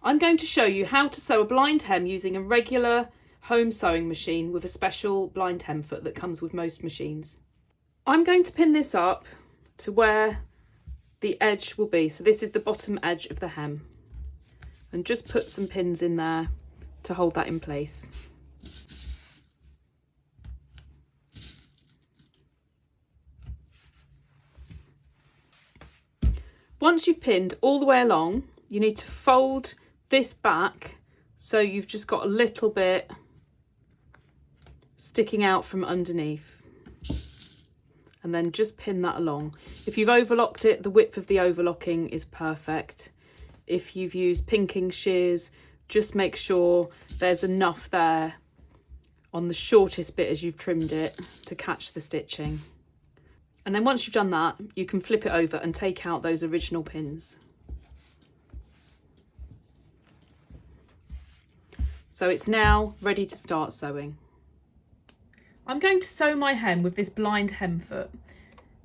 I'm going to show you how to sew a blind hem using a regular home sewing machine with a special blind hem foot that comes with most machines. I'm going to pin this up to where the edge will be. So this is the bottom edge of the hem. And just put some pins in there to hold that in place. Once you've pinned all the way along, you need to fold this back so you've just got a little bit sticking out from underneath, and then just pin that along. If you've overlocked it, the width of the overlocking is perfect. If you've used pinking shears, just make sure there's enough there on the shortest bit as you've trimmed it to catch the stitching. And then once you've done that, you can flip it over and take out those original pins. So it's now ready to start sewing. I'm going to sew my hem with this blind hem foot.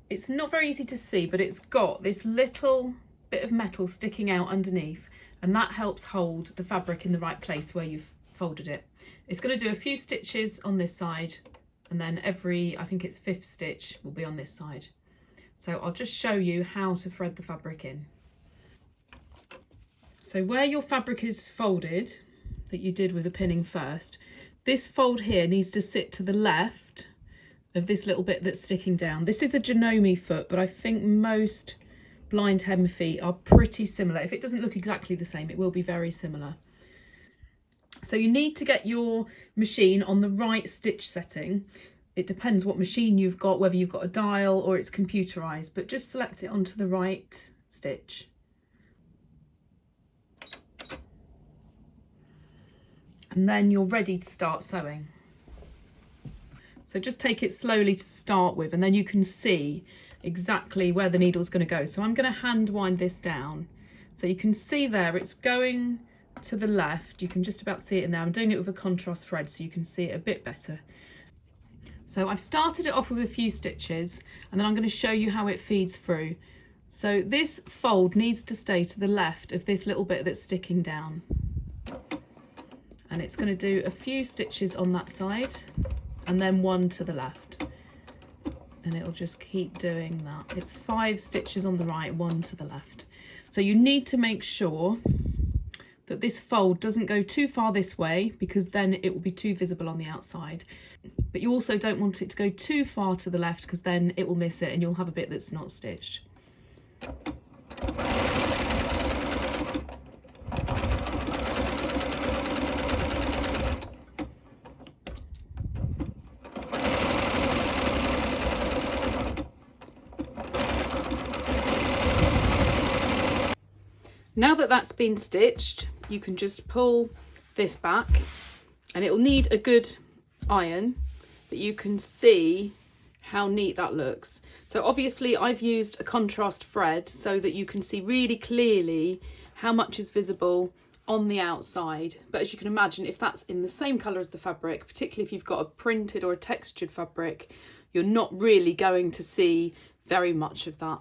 It's not very easy to see, but it's got this little bit of metal sticking out underneath, and that helps hold the fabric in the right place where you've folded it. It's going to do a few stitches on this side, and then every, I think it's fifth stitch, will be on this side. So I'll just show you how to thread the fabric in. So where your fabric is folded, that you did with the pinning first, this fold here needs to sit to the left of this little bit that's sticking down. This is a Janome foot, but I think most blind hem feet are pretty similar. If it doesn't look exactly the same, it will be very similar. So you need to get your machine on the right stitch setting. It depends what machine you've got, whether you've got a dial or it's computerized, but just select it onto the right stitch. And then you're ready to start sewing. So just take it slowly to start with, and then you can see exactly where the needle's going to go. So I'm going to hand wind this down. So you can see there it's going to the left. You can just about see it in there. I'm doing it with a contrast thread so you can see it a bit better. So I've started it off with a few stitches, and then I'm going to show you how it feeds through. So this fold needs to stay to the left of this little bit that's sticking down. And it's going to do a few stitches on that side and then one to the left. And it'll just keep doing that. It's 5 stitches on the right, 1 to the left. So you need to make sure that this fold doesn't go too far this way, because then it will be too visible on the outside. But you also don't want it to go too far to the left, because then it will miss it and you'll have a bit that's not stitched. Now that that's been stitched, you can just pull this back, and it'll need a good iron, but you can see how neat that looks. So obviously I've used a contrast thread so that you can see really clearly how much is visible on the outside. But as you can imagine, if that's in the same colour as the fabric, particularly if you've got a printed or a textured fabric, you're not really going to see very much of that.